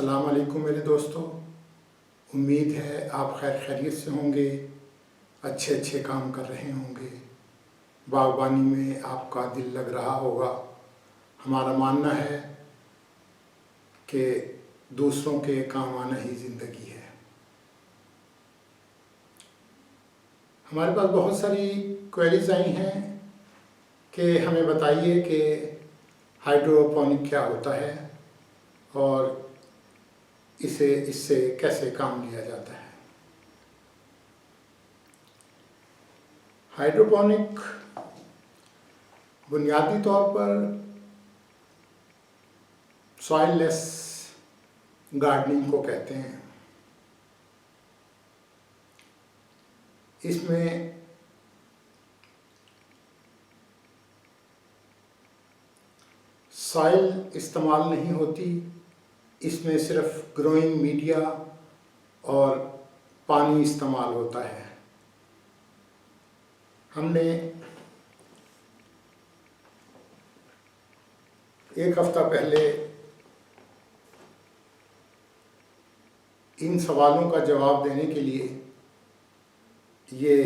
अस्सलाम वालेकुम मेरे दोस्तों। उम्मीद है आप खैर खैरियत से होंगे, अच्छे अच्छे काम कर रहे होंगे, बागबानी में आपका दिल लग रहा होगा। हमारा मानना है कि दूसरों के काम आना ही ज़िंदगी है। हमारे पास बहुत सारी क्वेरीज आई हैं कि हमें बताइए कि हाइड्रोपोनिक क्या होता है और इससे कैसे काम लिया जाता है। हाइड्रोपोनिक बुनियादी तौर पर सॉइललेस गार्डनिंग को कहते हैं। इसमें सॉइल इस्तेमाल नहीं होती, इसमें सिर्फ ग्रोइंग मीडिया और पानी इस्तेमाल होता है। हमने एक हफ्ता पहले इन सवालों का जवाब देने के लिए ये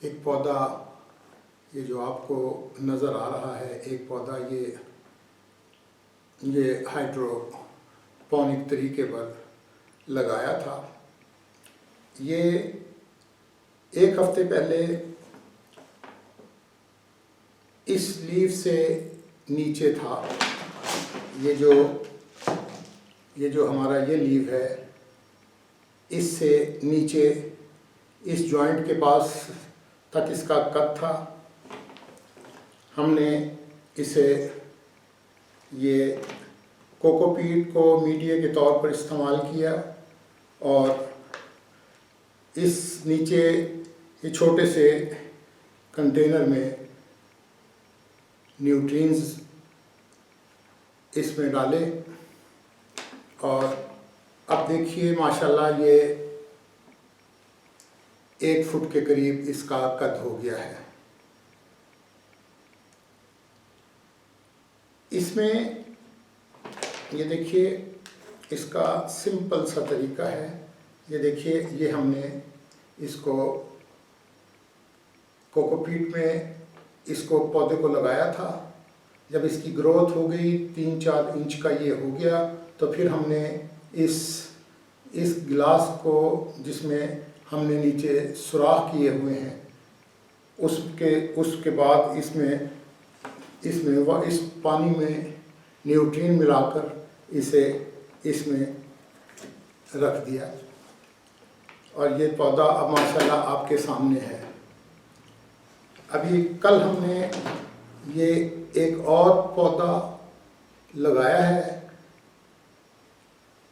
एक पौधा, ये जो आपको नज़र आ रहा है एक पौधा, ये हाइड्रोपोनिक तरीके पर लगाया था। ये एक हफ्ते पहले इस लीफ से नीचे था। ये जो हमारा ये लीफ है, इससे नीचे इस जॉइंट के पास तक इसका कद था। हमने इसे ये कोकोपीट को मीडिया के तौर पर इस्तेमाल किया और इस नीचे ये छोटे से कंटेनर में न्यूट्रिएंट्स इसमें डाले और अब देखिए माशाल्लाह ये 1 फुट के करीब इसका कद हो गया है। इसमें ये देखिए इसका सिंपल सा तरीका है। ये देखिए ये हमने इसको कोकोपीट में इसको पौधे को लगाया था। जब इसकी ग्रोथ हो गई 3-4 इंच का ये हो गया तो फिर हमने इस गिलास को, जिसमें हमने नीचे सुराख किए हुए हैं, उसके बाद इसमें इस पानी में न्यूट्रिएंट मिलाकर इसे इसमें रख दिया और ये पौधा अब माशाल्लाह आपके सामने है। अभी कल हमने ये एक और पौधा लगाया है।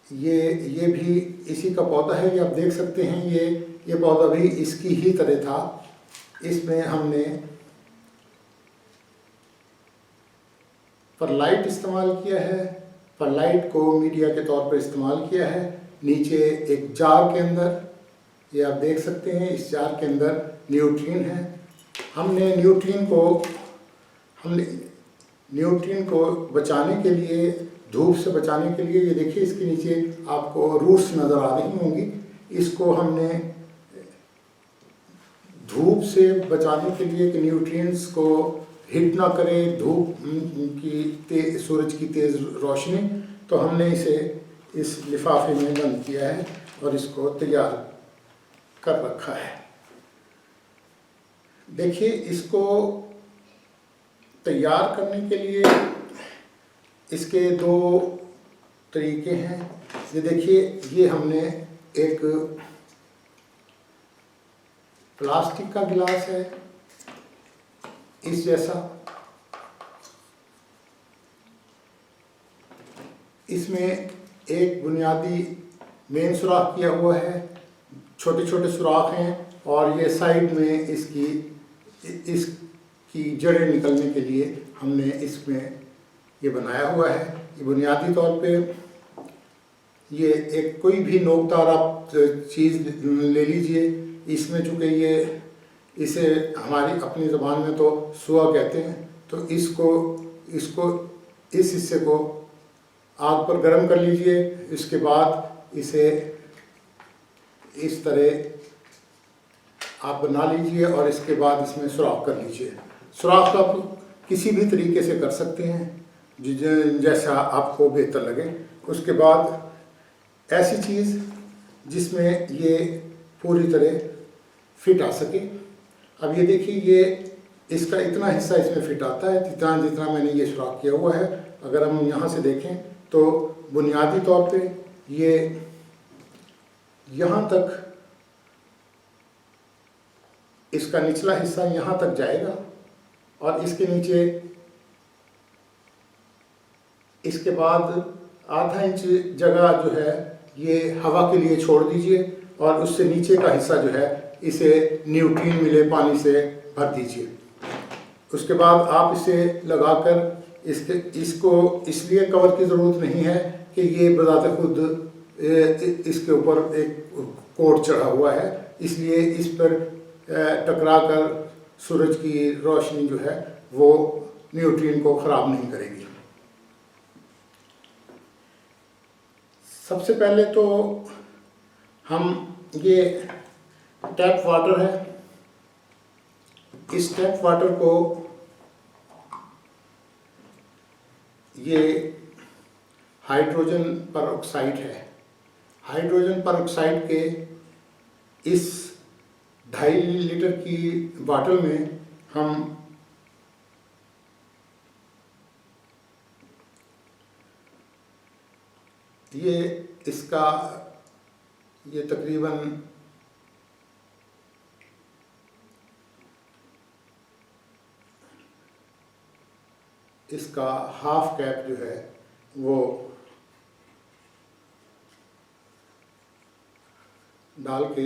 ये भी इसी का पौधा है। ये आप देख सकते हैं, ये पौधा भी इसकी ही तरह था। इसमें हमने परलाइट इस्तेमाल किया है। परलाइट को मीडिया के तौर पर इस्तेमाल किया है। नीचे एक जार के अंदर, ये आप देख सकते हैं, इस जार के अंदर न्यूट्रिएंट है। हमने न्यूट्रिएंट को बचाने के लिए, धूप से बचाने के लिए, ये देखिए इसके नीचे आपको रूट्स नज़र आ रही होंगी। इसको हमने धूप से बचाने के लिए कि न्यूट्रिएंट्स को हिट ना करे धूप की, सूरज की तेज़ रोशनी, तो हमने इसे इस लिफाफे में बंद किया है और इसको तैयार कर रखा है। देखिए इसको तैयार करने के लिए इसके 2 तरीके हैं। ये देखिए ये हमने एक प्लास्टिक का गिलास है इस जैसा, इसमें एक बुनियादी मेन सुराख किया हुआ है, छोटे छोटे सुराख हैं और ये साइड में इसकी जड़ें निकलने के लिए हमने इसमें ये बनाया हुआ है। ये बुनियादी तौर पे ये एक कोई भी नोकदार आप चीज़ ले लीजिए। इसमें चूँकि इसे हमारी अपनी ज़बान में तो सुआ कहते हैं, तो इसको इस हिस्से को आग पर गर्म कर लीजिए। इसके बाद इसे इस तरह आप बना लीजिए और इसके बाद इसमें सुराख कर लीजिए। सुराख आप किसी भी तरीके से कर सकते हैं जैसा आपको बेहतर लगे। उसके बाद ऐसी चीज़ जिसमें ये पूरी तरह फिट आ सके। अब ये देखिए, ये इसका इतना हिस्सा इसमें फिट आता है जितना मैंने ये सुराख किया हुआ है। अगर हम यहाँ से देखें तो बुनियादी तौर पे ये यहाँ तक, इसका निचला हिस्सा यहाँ तक जाएगा और इसके नीचे, इसके बाद आधा इंच जगह जो है ये हवा के लिए छोड़ दीजिए और उससे नीचे का हिस्सा जो है इसे न्यूट्रिएंट मिले पानी से भर दीजिए। उसके बाद आप इसे लगाकर इसको इसलिए कवर की ज़रूरत नहीं है कि ये बज़ाते खुद इसके ऊपर एक कोट चढ़ा हुआ है, इसलिए इस पर टकरा कर सूरज की रोशनी जो है वो न्यूट्रिएंट को ख़राब नहीं करेगी। सबसे पहले तो हम, ये टैप वाटर है, इस टैप वाटर को ये हाइड्रोजन परऑक्साइड है। हाइड्रोजन परऑक्साइड के इस 2.5 लीटर की बॉटल में हम ये तकरीबन इसका हाफ कैप जो है वो डाल के,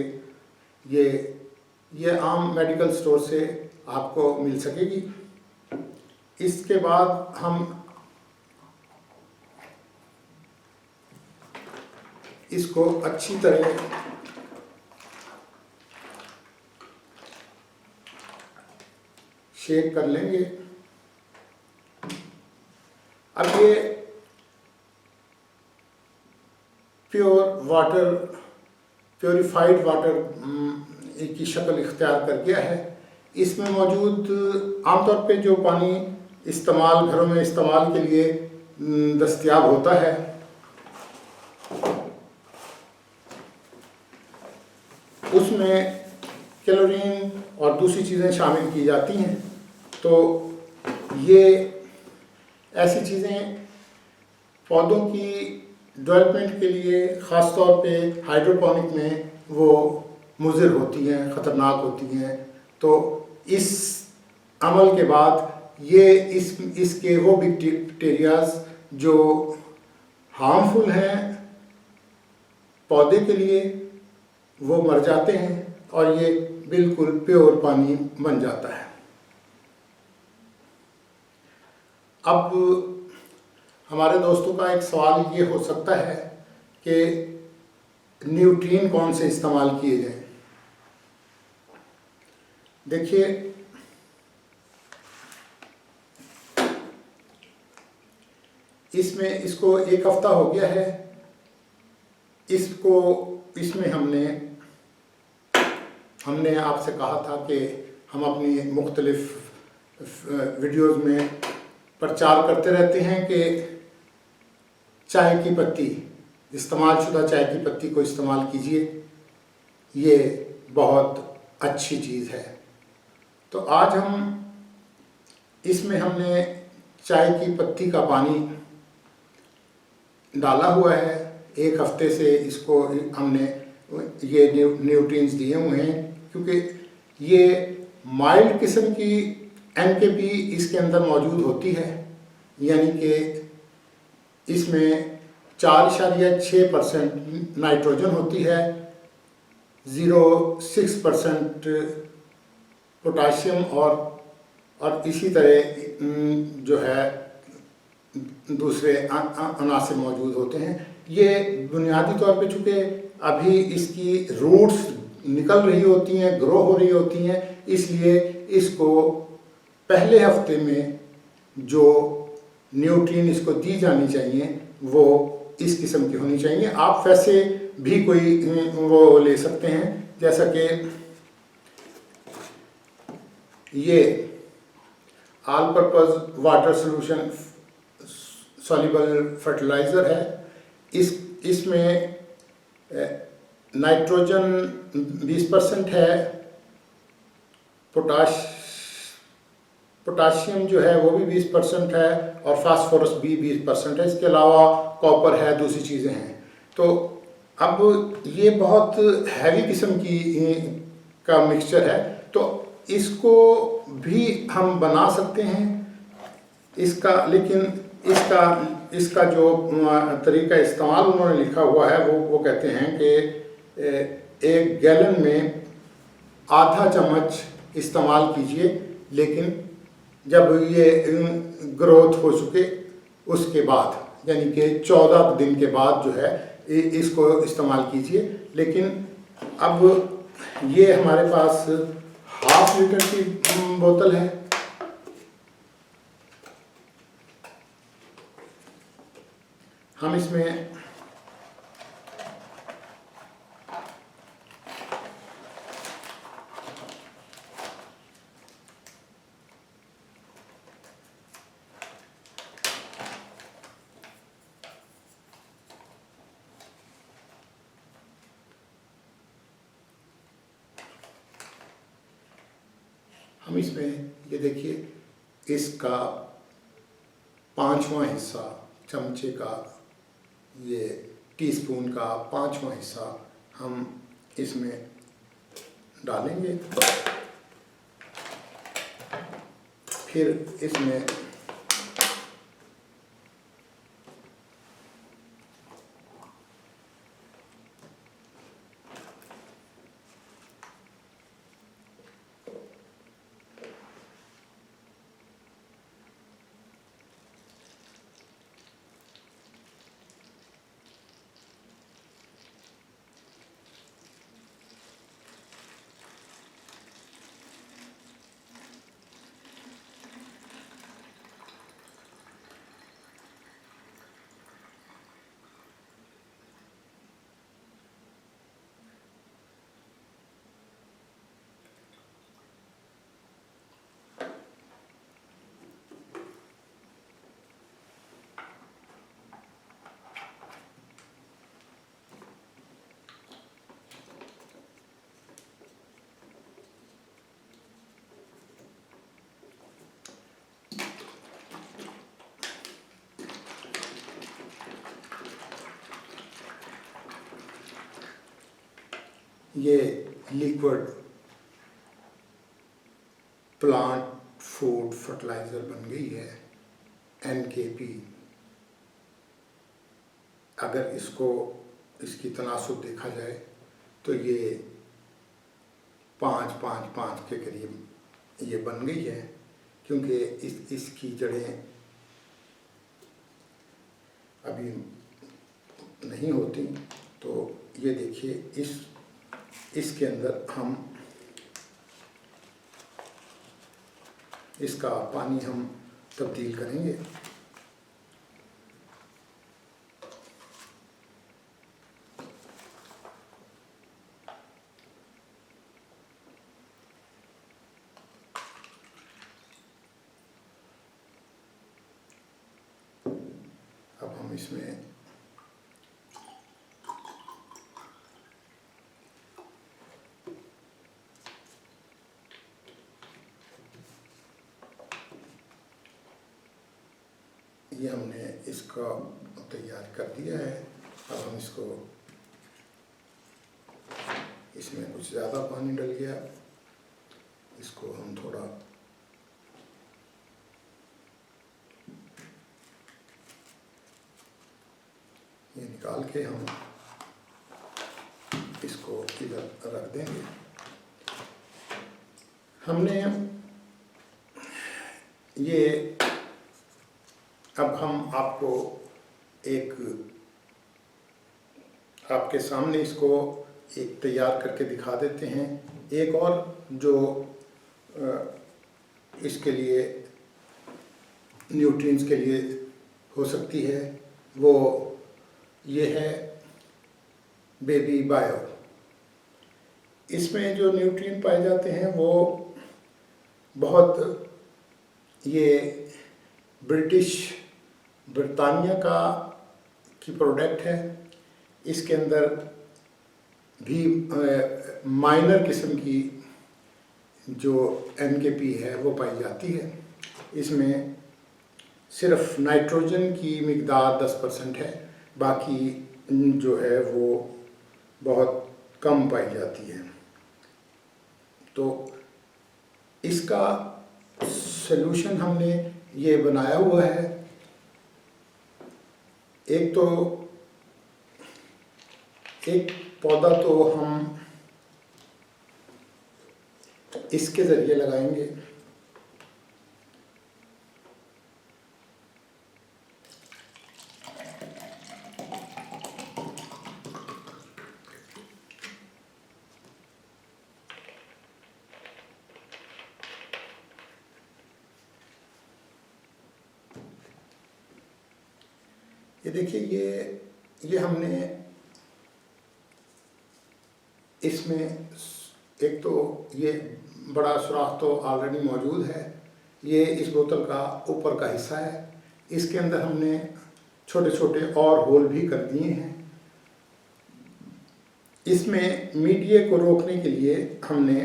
ये आम मेडिकल स्टोर से आपको मिल सकेगी। इसके बाद हम इसको अच्छी तरह शेक कर लेंगे। अब ये प्योरीफाइड वाटर की शक्ल इख्तियार कर गया है। इसमें मौजूद आमतौर पे जो पानी घरों में इस्तेमाल के लिए दस्तयाब होता है, उसमें क्लोरीन और दूसरी चीज़ें शामिल की जाती हैं। तो ये ऐसी चीज़ें पौधों की डेवलपमेंट के लिए ख़ास तौर पे हाइड्रोपोनिक में वो मुज़िर होती हैं, ख़तरनाक होती हैं। तो इस अमल के बाद ये इसके वो बैक्टीरियाज जो हार्मफुल हैं पौधे के लिए, वो मर जाते हैं और ये बिल्कुल प्योर पानी बन जाता है। अब हमारे दोस्तों का एक सवाल ये हो सकता है कि न्यूट्रिएंट कौन से इस्तेमाल किए जाएं। देखिए, इसको 1 हफ्ता हो गया है। इसमें हमने आपसे कहा था कि हम अपनी मुख्तलिफ वीडियोज़ में प्रचार करते रहते हैं कि चाय की पत्ती, इस्तेमाल शुदा चाय की पत्ती को इस्तेमाल कीजिए, ये बहुत अच्छी चीज़ है। तो आज इसमें हमने चाय की पत्ती का पानी डाला हुआ है। 1 हफ्ते से इसको हमने ये न्यूट्रिएंट्स दिए हुए हैं, क्योंकि ये माइल्ड किस्म की NKP इसके अंदर मौजूद होती है, यानी कि इसमें 4.6% नाइट्रोजन होती है, 0.6% पोटाशियम और इसी तरह जो है दूसरे अनासिर मौजूद होते हैं। ये बुनियादी तौर पे चूँकि अभी इसकी रूट्स निकल रही होती हैं, ग्रो हो रही होती हैं, इसलिए इसको पहले हफ्ते में जो न्यूट्रिएंट इसको दी जानी चाहिए वो इस किस्म की होनी चाहिए। आप वैसे भी कोई वो ले सकते हैं, जैसा कि ये all purpose water solution soluble fertiliser है। इसमें नाइट्रोजन 20% है, पोटाशियम जो है वो भी 20% है और फास्फोरस भी 20% है। इसके अलावा कॉपर है, दूसरी चीज़ें हैं। तो अब ये बहुत हैवी किस्म की का मिक्सचर है, तो इसको भी हम बना सकते हैं इसका, लेकिन इसका जो तरीका इस्तेमाल उन्होंने लिखा हुआ है वो कहते हैं कि 1 गैलन में आधा चम्मच इस्तेमाल कीजिए, लेकिन जब ये ग्रोथ हो चुके उसके बाद, यानी कि 14 दिन के बाद जो है इसको इस्तेमाल कीजिए। लेकिन अब ये हमारे पास 1/2 लीटर की बोतल है। हम इसमें ये देखिए इसका 5वां हिस्सा चमचे का, ये टीस्पून का 5वां हिस्सा हम इसमें डालेंगे। फिर इसमें ये लिक्विड प्लांट फूड फर्टिलाइज़र बन गई है NKP। अगर इसकी तनासुब देखा जाए तो ये 5-5-5 के करीब ये बन गई है, क्योंकि इसकी जड़ें अभी नहीं होती। तो ये देखिए इसके अंदर हम इसका पानी हम तब्दील करेंगे। अब हम इसमें ये हमने इसका तैयार कर दिया है। अब हम इसमें कुछ ज़्यादा पानी डल गया, इसको हम थोड़ा ये निकाल के हम इसको इधर रख देंगे। हमने ये अब हम आपको आपके सामने इसको एक तैयार करके दिखा देते हैं। एक और जो इसके लिए न्यूट्रिएंट्स के लिए हो सकती है वो ये है बेबी बायो। इसमें जो न्यूट्रिएंट पाए जाते हैं वो बहुत, ये ब्रिटानिया की प्रोडक्ट है। इसके अंदर भी माइनर किस्म की जो NKP है वो पाई जाती है। इसमें सिर्फ नाइट्रोजन की मिकदार 10% है, बाकी जो है वो बहुत कम पाई जाती है। तो इसका सलूशन हमने ये बनाया हुआ है। एक पौधा तो हम इसके ज़रिए लगाएंगे। ये देखिए, ये हमने इसमें एक तो ये बड़ा सुराख तो ऑलरेडी मौजूद है। ये इस बोतल का ऊपर का हिस्सा है। इसके अंदर हमने छोटे छोटे और होल भी कर दिए हैं। इसमें मीडिया को रोकने के लिए हमने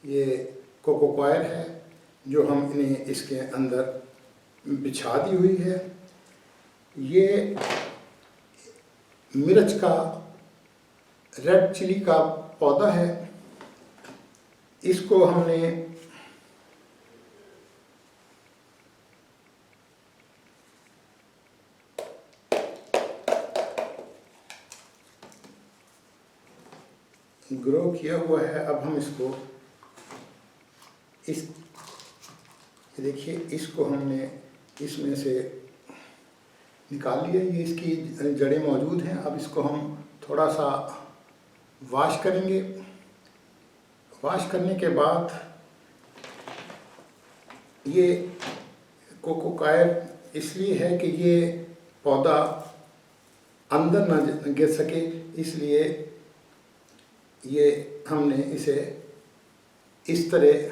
ये कोको कॉयर है जो हम इन्हें इसके अंदर बिछा दी हुई है। ये मिर्च का, रेड चिली का पौधा है। इसको हमने ग्रो किया हुआ है। अब हम इसको देखिए, इसको हमने इसमें से निकाल लिया। ये इसकी जड़ें मौजूद हैं। अब इसको हम थोड़ा सा वॉश करेंगे। वॉश करने के बाद ये कोको कॉयर इसलिए है कि ये पौधा अंदर ना गिर सके, इसलिए ये हमने इसे इस तरह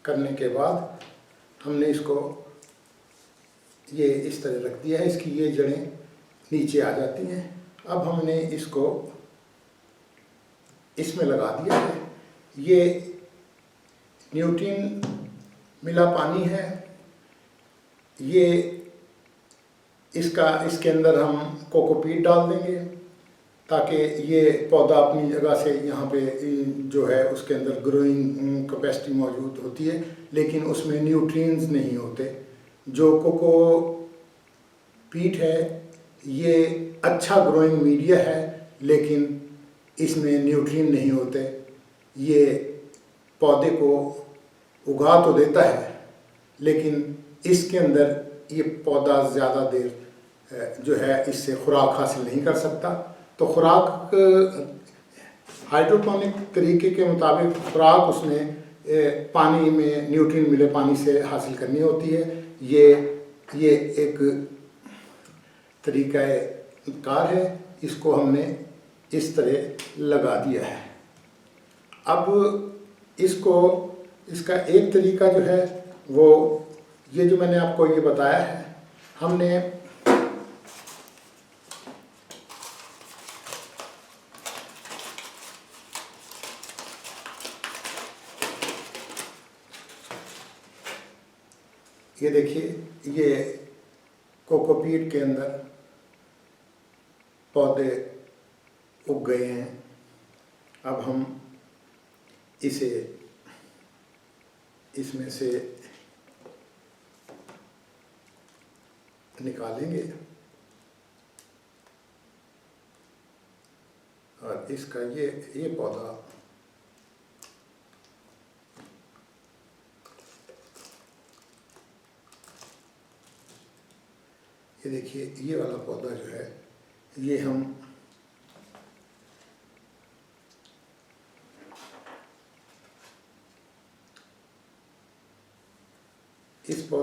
करने के बाद हमने इसको ये इस तरह रख दिया है। इसकी ये जड़ें नीचे आ जाती हैं। अब हमने इसको इसमें लगा दिया है। ये न्यूट्रिएंट मिला पानी है। ये इसके अंदर हम कोकोपीट डाल देंगे ताकि ये पौधा अपनी जगह से यहाँ पे जो है उसके अंदर ग्रोइंग कैपेसिटी मौजूद होती है, लेकिन उसमें न्यूट्रिएंट्स नहीं होते। जो कोकोपीट है ये अच्छा ग्रोइंग मीडिया है, लेकिन इसमें न्यूट्रिएंट नहीं होते। ये पौधे को उगा तो देता है, लेकिन इसके अंदर ये पौधा ज़्यादा देर जो है इससे खुराक हासिल नहीं कर सकता। तो खुराक हाइड्रोपोनिक तरीके के मुताबिक खुराक उसने पानी में न्यूट्रिएंट मिले पानी से हासिल करनी होती है। ये एक तरीका कार है। इसको हमने इस तरह लगा दिया है। अब इसका एक तरीका जो है वो ये जो मैंने आपको ये बताया है। हमने ये देखिए, ये कोकोपीट के अंदर पौधे उग गए हैं। अब हम इसे इसमें से निकालेंगे और इसका ये पौधा ये देखिए, ये वाला पौधा जो है ये हम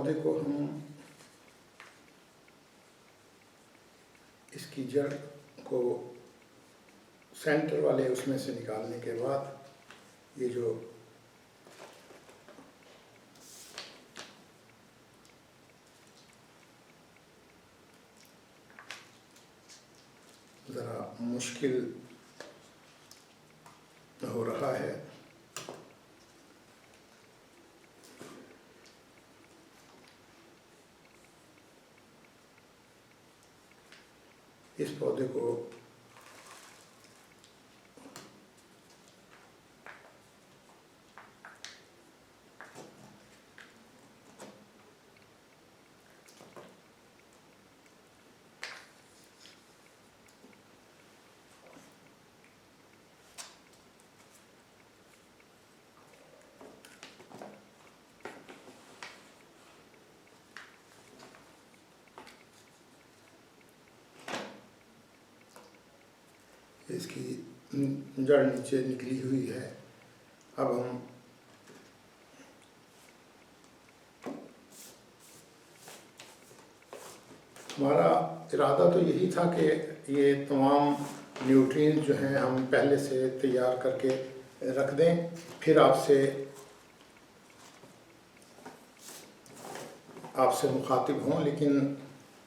पौधे को हम इसकी जड़ को सेंटर वाले उसमें से निकालने के बाद ये जो ज़रा मुश्किल हो रहा है, इस पौधे को इसकी जड़ नीचे निकली हुई है। अब हम हमारा इरादा तो यही था कि ये तमाम न्यूट्रिएंट्स जो हैं हम पहले से तैयार करके रख दें, फिर आपसे मुखातिब हों। लेकिन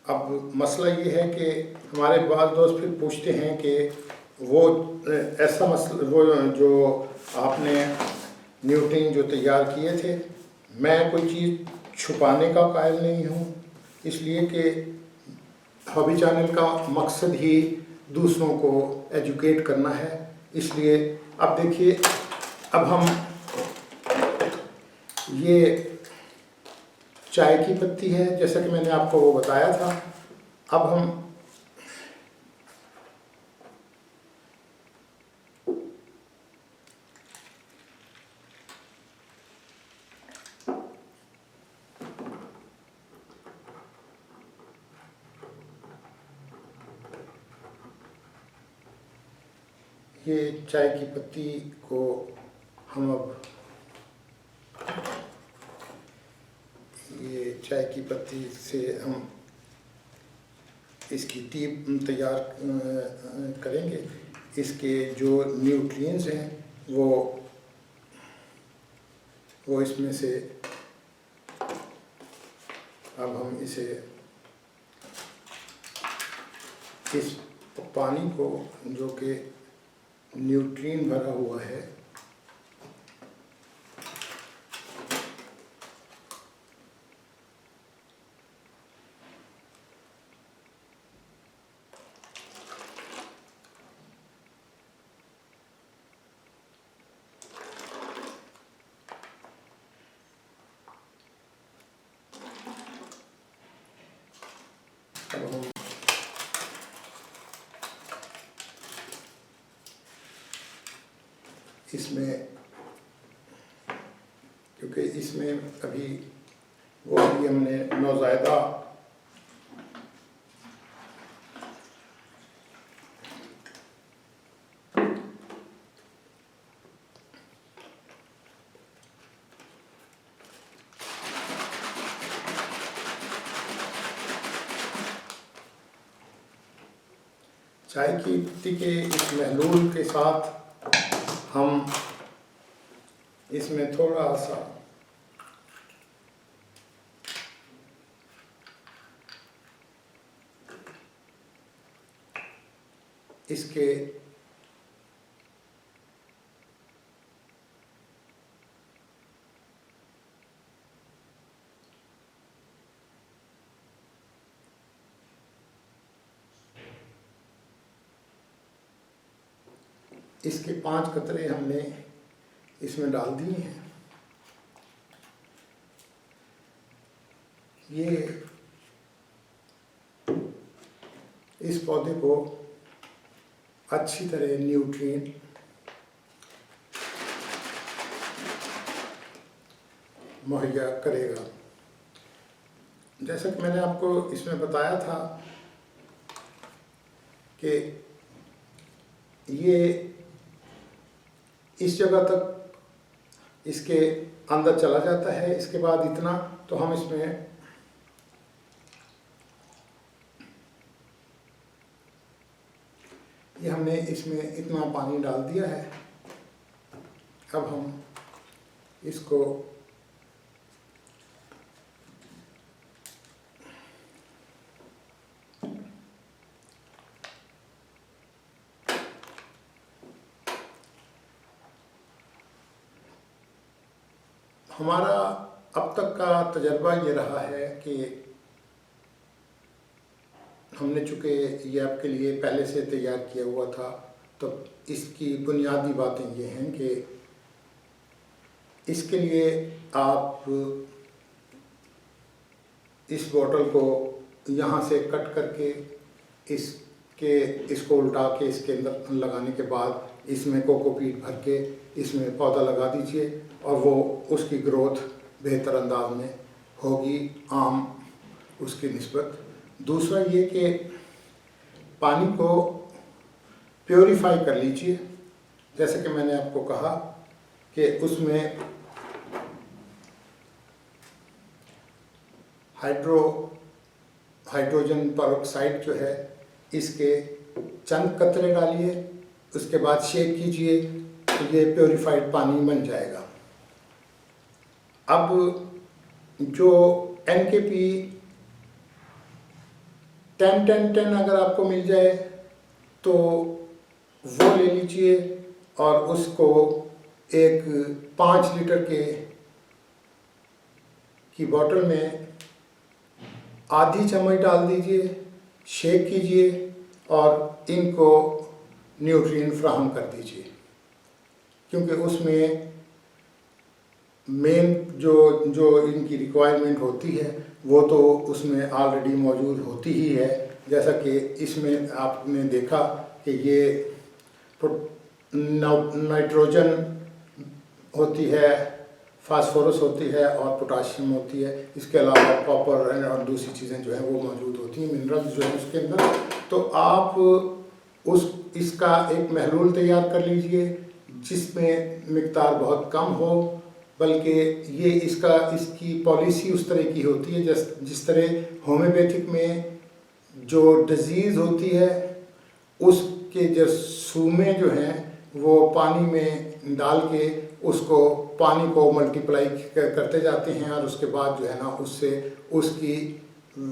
अब मसला ये है कि हमारे बाज़ दोस्त फिर पूछते हैं कि वो ऐसा मसला, वो जो आपने न्यूट्रिएंट जो तैयार किए थे, मैं कोई चीज़ छुपाने का कायल नहीं हूँ, इसलिए कि हॉबी चैनल का मकसद ही दूसरों को एजुकेट करना है। इसलिए अब देखिए, अब हम ये चाय की पत्ती है, जैसा कि मैंने आपको वो बताया था। अब हम ये चाय की पत्ती को हम अब ये चाय की पत्ती से हम इसकी टी तैयार करेंगे। इसके जो न्यूट्रिएंट्स हैं वो इसमें से, अब हम इसे इस पानी को जो कि न्यूट्रिएंट भरा हुआ है, अब हम इसमें, क्योंकि इसमें अभी हमने नौज़ायदा चाय की पत्ती के इस महलूल के साथ हम इसमें थोड़ा सा इसके इसके 5 कतरे हमने इसमें डाल दिए हैं। ये इस पौधे को अच्छी तरह न्यूट्रिएंट मुहैया करेगा। जैसा कि मैंने आपको इसमें बताया था कि ये इस जगह तक इसके अंदर चला जाता है, इसके बाद इतना तो हम इसमें ये हमने इसमें इतना पानी डाल दिया है। अब हम इसको हमारा अब तक का तजर्बा ये रहा है कि हमने चूँकि ये आपके लिए पहले से तैयार किया हुआ था, तो इसकी बुनियादी बातें ये हैं कि इसके लिए आप इस बॉटल को यहाँ से कट करके इसको उल्टा के इसके अंदर लगाने के बाद इसमें कोकोपीट भर के इसमें पौधा लगा दीजिए और वो उसकी ग्रोथ बेहतर अंदाज में होगी आम उसकी निस्बत। दूसरा ये कि पानी को प्योरीफाई कर लीजिए, जैसे कि मैंने आपको कहा कि उसमें हाइड्रोजन पेरोक्साइड जो है इसके चंद कतरे डालिए, उसके बाद शेक कीजिए तो ये प्योरीफाइड पानी बन जाएगा। अब जो NKP 10-10-10 अगर आपको मिल जाए तो वो ले लीजिए और उसको एक 5 लीटर की बोतल में आधी चम्मच डाल दीजिए, शेक कीजिए और इनको न्यूट्रिएंट फ्राहम कर दीजिए, क्योंकि उसमें मेन जो इनकी रिक्वायरमेंट होती है वो तो उसमें ऑलरेडी मौजूद होती ही है। जैसा कि इसमें आपने देखा कि ये नाइट्रोजन होती है, फास्फोरस होती है और पोटाशियम होती है। इसके अलावा कॉपर और दूसरी चीज़ें जो हैं वो मौजूद होती हैं, मिनरल्स जो हैं उसके अंदर। तो आप इसका एक महलूल तैयार कर लीजिए जिसमें मिक़दार बहुत कम हो, बल्कि ये इसकी पॉलिसी उस तरह की होती है जिस तरह होम्योपैथिक में जो डिजीज़ होती है उसके जो सूमे जो हैं वो पानी में डाल के उसको पानी को मल्टीप्लाई करते जाते हैं और उसके बाद जो है ना उससे उसकी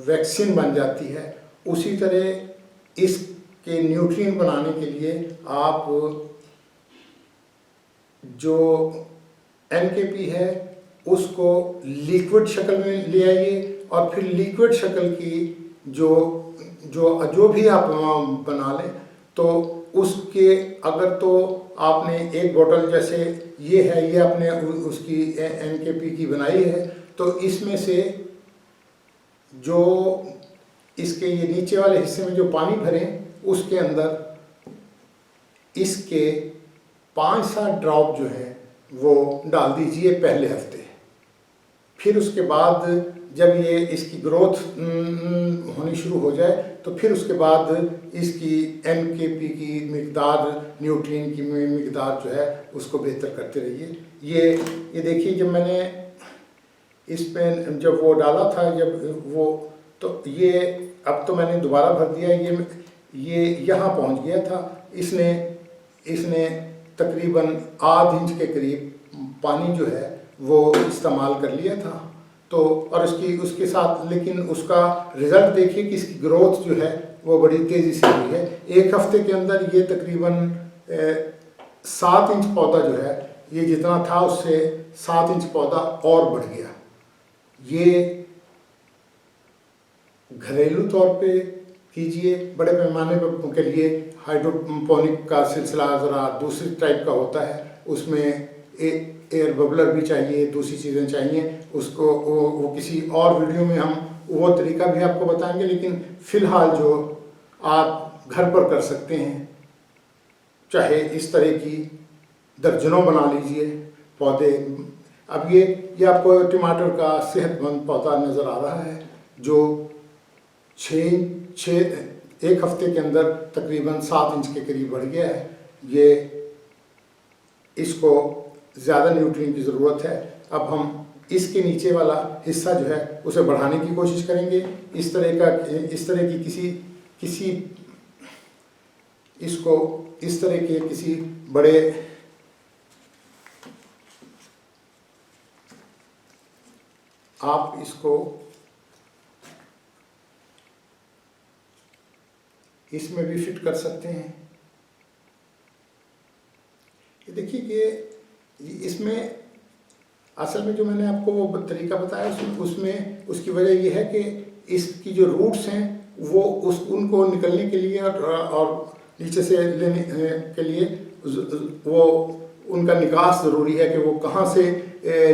वैक्सीन बन जाती है। उसी तरह इसके न्यूट्रिएंट बनाने के लिए आप जो NKP है उसको लिक्विड शक्ल में ले आइए और फिर लिक्विड शक्ल की जो भी आप बना लें तो उसके अगर तो आपने एक बोतल जैसे ये है, ये आपने उसकी NKP की बनाई है, तो इसमें से जो इसके ये नीचे वाले हिस्से में जो पानी भरें उसके अंदर इसके 5-7 ड्रॉप जो है वो डाल दीजिए पहले हफ्ते। फिर उसके बाद जब ये इसकी ग्रोथ होनी शुरू हो जाए तो फिर उसके बाद इसकी NKP की मिक़दार, न्यूट्रिएंट की मिक़दार जो है उसको बेहतर करते रहिए। ये देखिए जब मैंने इसमें जब वो डाला था जब वो तो ये अब तो मैंने दोबारा भर दिया, ये यहाँ पहुँच गया था। इसने तकरीबन आध इंच के करीब पानी जो है वो इस्तेमाल कर लिया था। तो और उसके साथ लेकिन उसका रिज़ल्ट देखिए कि इसकी ग्रोथ जो है वो बड़ी तेज़ी से हुई है। एक हफ्ते के अंदर ये तकरीबन 7 इंच पौधा जो है, ये जितना था उससे 7 इंच पौधा और बढ़ गया। ये घरेलू तौर पे कीजिए, बड़े पैमाने के लिए हाइड्रोपोनिक का सिलसिला ज़रा दूसरी टाइप का होता है, उसमें एयर बबलर भी चाहिए, दूसरी चीज़ें चाहिए। उसको वो किसी और वीडियो में हम वो तरीका भी आपको बताएंगे, लेकिन फ़िलहाल जो आप घर पर कर सकते हैं, चाहे इस तरह की दर्जनों बना लीजिए पौधे। अब ये आपको टमाटर का सेहतमंद पौधा नज़र आ रहा है जो 1 हफ्ते के अंदर तकरीबन 7 इंच के करीब बढ़ गया है। ये इसको ज़्यादा न्यूट्रिएंट की ज़रूरत है। अब हम इसके नीचे वाला हिस्सा जो है उसे बढ़ाने की कोशिश करेंगे। इस तरह की किसी इसको इस तरह के किसी बड़े आप इसको इसमें भी फिट कर सकते हैं। ये देखिए कि इसमें असल में जो मैंने आपको वो तरीका बताया उसमें उसकी वजह ये है कि इसकी जो रूट्स हैं वो उनको निकलने के लिए और नीचे से लेने के लिए वो उनका निकास ज़रूरी है कि वो कहाँ से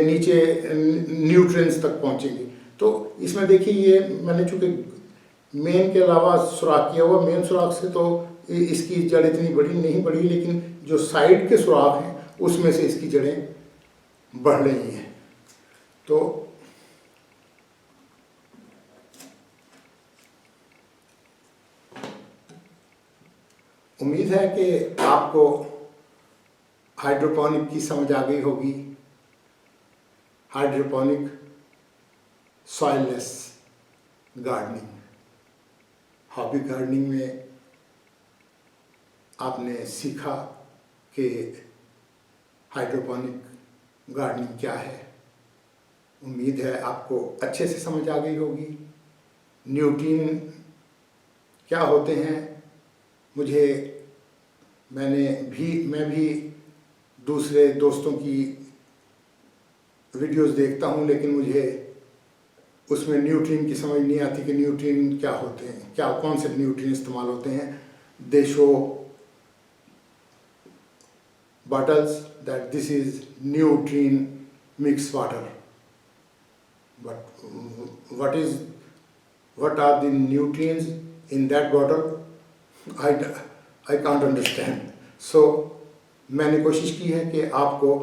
नीचे न्यूट्रिएंट्स तक पहुँचेंगे। तो इसमें देखिए ये मैंने चूँकि मेन के अलावा सुराख किया हुआ, मेन सुराख से तो इसकी जड़ इतनी बड़ी नहीं बढ़ी, लेकिन जो साइड के सुराख हैं उसमें से इसकी जड़ें बढ़ रही हैं। तो उम्मीद है कि आपको हाइड्रोपोनिक की समझ आ गई होगी। Hydroponic soilless gardening, hobby gardening में आपने सीखा कि हाइड्रोपोनिक गार्डनिंग क्या है। उम्मीद है आपको अच्छे से समझ आ गई होगी। न्यूट्रिएंट क्या होते हैं, मैं भी दूसरे दोस्तों की वीडियोस देखता हूं, लेकिन मुझे उसमें न्यूट्रिएंट की समझ नहीं आती कि न्यूट्रिएंट क्या होते हैं, कौन से न्यूट्रिएंट इस्तेमाल होते हैं। दे show bottles that this is nutrient mixed water, but what are the nutrients in that bottle? I can't understand. So मैंने कोशिश की है कि आपको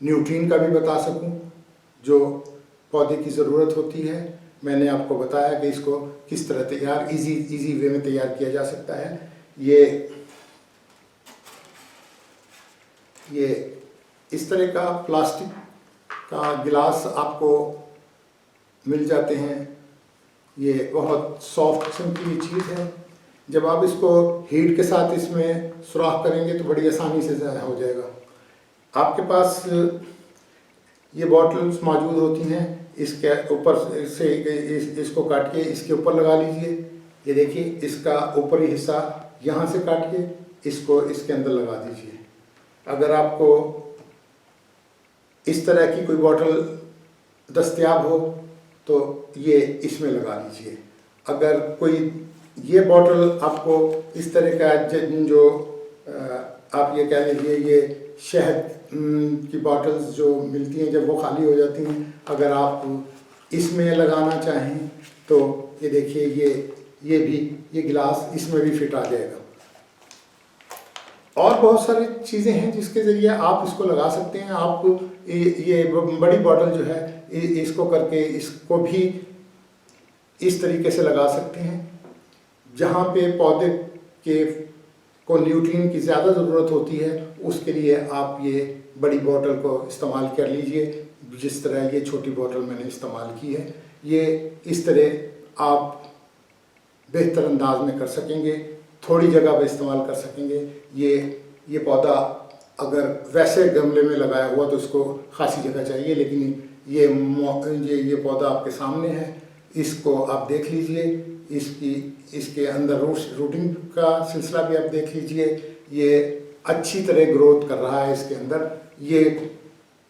न्यूट्रिएंट का भी बता सकूं जो पौधे की ज़रूरत होती है। मैंने आपको बताया कि इसको किस तरह इजी वे में तैयार किया जा सकता है। ये इस तरह का प्लास्टिक का गिलास आपको मिल जाते हैं। ये बहुत सॉफ्ट किस्म की चीज़ है। जब आप इसको हीट के साथ इसमें सुराख करेंगे तो बड़ी आसानी से हो जाएगा। आपके पास ये बॉटल्स मौजूद होती हैं। इसके ऊपर से इसको काट के इसके ऊपर लगा लीजिए। ये देखिए, इसका ऊपरी हिस्सा यहाँ से काट के इसको इसके अंदर लगा दीजिए। अगर आपको इस तरह की कोई बॉटल दस्तयाब हो तो ये इसमें लगा लीजिए। अगर कोई ये बॉटल आपको इस तरह का जो आप ये कह लीजिए, ये शहद की बॉटल्स जो मिलती हैं जब वो खाली हो जाती हैं, अगर आप इसमें लगाना चाहें तो ये देखिए, ये गिलास इसमें भी फिट आ जाएगा। और बहुत सारी चीज़ें हैं जिसके ज़रिए आप इसको लगा सकते हैं। आप ये बड़ी बॉटल जो है इसको करके इसको भी इस तरीके से लगा सकते हैं। जहाँ पे पौधे को न्यूट्रिएंट की ज़्यादा ज़रूरत होती है उसके लिए आप ये बड़ी बॉटल को इस्तेमाल कर लीजिए, जिस तरह ये छोटी बॉटल मैंने इस्तेमाल की है। ये इस तरह आप बेहतर अंदाज में कर सकेंगे, थोड़ी जगह पर इस्तेमाल कर सकेंगे। ये पौधा अगर वैसे गमले में लगाया हुआ तो इसको खासी जगह चाहिए, लेकिन ये पौधा आपके सामने है, इसको आप देख लीजिए। इसके अंदर रूटिंग का सिलसिला भी आप देख लीजिए। ये अच्छी तरह ग्रोथ कर रहा है इसके अंदर। ये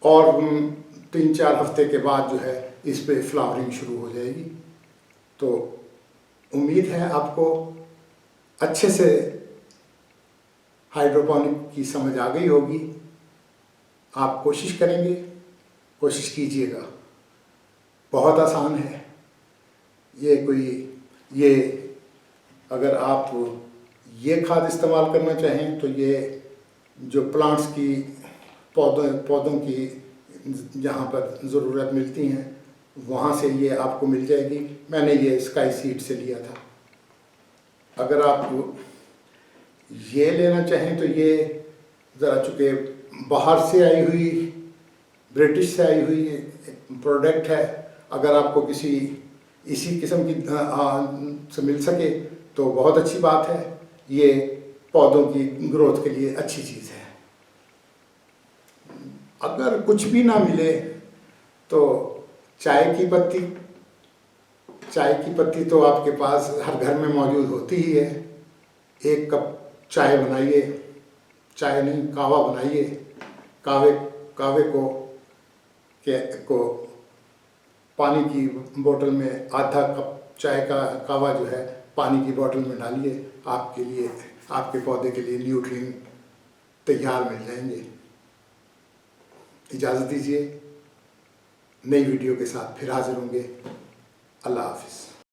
और 3-4 हफ्ते के बाद जो है इस पे फ्लावरिंग शुरू हो जाएगी। तो उम्मीद है आपको अच्छे से हाइड्रोपोनिक की समझ आ गई होगी। आप कोशिश करेंगे, कोशिश कीजिएगा। बहुत आसान है। ये अगर आप ये खाद इस्तेमाल करना चाहें तो ये जो प्लांट्स की पौधों की जहाँ पर ज़रूरत मिलती हैं वहाँ से ये आपको मिल जाएगी। मैंने ये स्काई सीड से लिया था। अगर आप ये लेना चाहें तो ये ज़रा चूँकि बाहर से आई हुई, ब्रिटिश से आई हुई प्रोडक्ट है, अगर आपको किसी इसी किस्म की से मिल सके तो बहुत अच्छी बात है। ये पौधों की ग्रोथ के लिए अच्छी चीज़ है। अगर कुछ भी ना मिले तो चाय की पत्ती तो आपके पास हर घर में मौजूद होती ही है। एक कप चाय बनाइए, चाय नहीं कावा बनाइए। कावे को पानी की बोतल में आधा कप चाय का कावा जो है पानी की बोतल में डालिए, आपके लिए, आपके पौधे के लिए न्यूट्रिएंट तैयार मिल जाएंगे। इजाज़त दीजिए, नई वीडियो के साथ फिर हाजिर होंगे। अल्लाह हाफिज़।